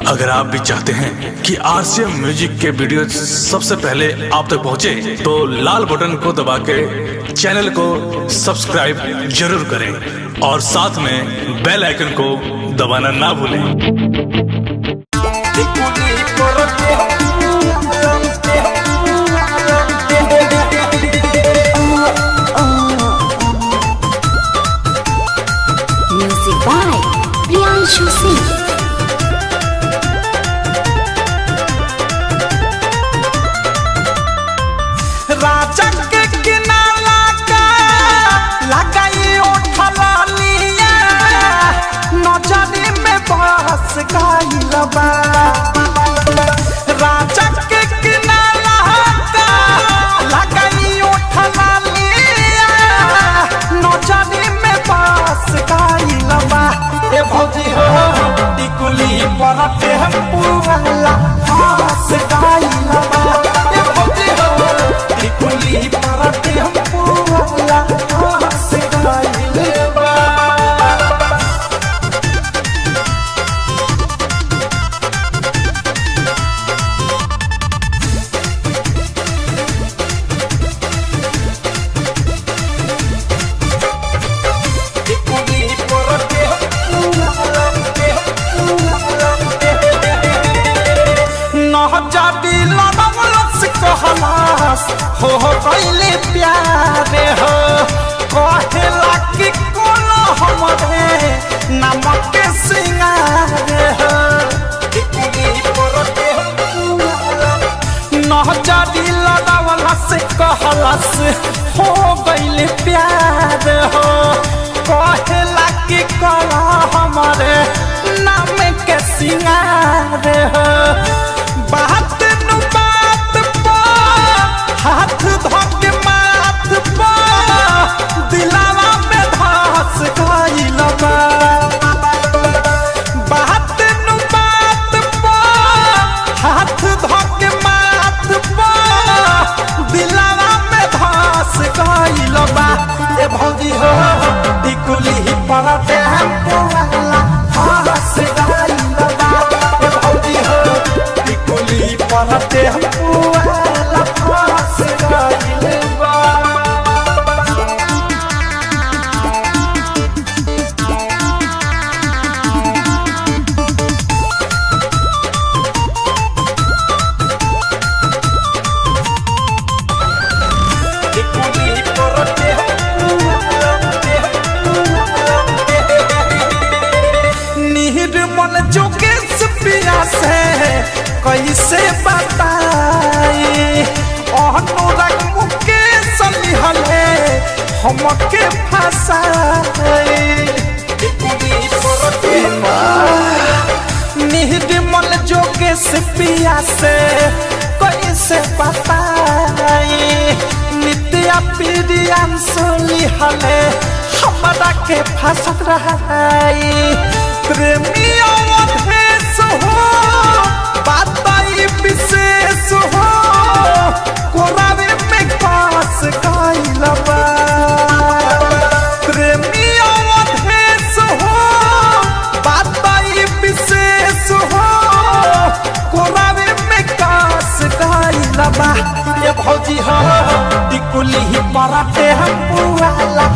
अगर आप भी चाहते हैं कि आरसीएम म्यूजिक के वीडियो सबसे पहले आप तक पहुंचे, तो लाल बटन को दबा के चैनल को सब्सक्राइब जरूर करें और साथ में बेल आइकन को दबाना ना भूलें। Music by Priyanshu Singh. राजा के किनारा का लगाई उठला लिया, नजरी में बस गइल बा। राजा के किनारा का लगाई उठला लिया, नजरी में बस गइल बा। ए भौजी हो टिकुली पर टेम्पू वाला बस गइल बा। ए भौजी हो टिकुली पर टेम्पू वाला बस गइल बा। हो गइले प्यारे हो कहेला कि कोनो हमरे नमक के सिंगारे हो। नहजारी लड़ावला से कहला से हो गइले प्यार हो, कहेला कि कोनो हमरे नाम के सिंगारे हो। बात नु बात हाथ धोके माथ पा दिलावा में धस गइल बा। बात नु बात पा हाथ धोके माथ पा दिलावा में धस गइल बा। ए भौजी हो टिकुली पर टेम्पू वाला धस गइल बा। ए भौजी हो टिकुली पर टेम्पू वाला धस गइल बा। निर्मल जोगेश पिया से कैसे बताई, अनुराग मुकेश लिहले हमके फसाई। निर्मल जोगेश पिया से कैसे बताई, नित्या प्रियांशु लिहले हमरा के फंसत रही। प्रेमियों अधेश हो बाताई विशेष हो, कोरावे में कास गइल बा। प्रेमियों अधेश हो बाताई विशेष हो, कोरावे में कास गइल बा। ये भौजी हो टिकुली पर टेम्पू वाला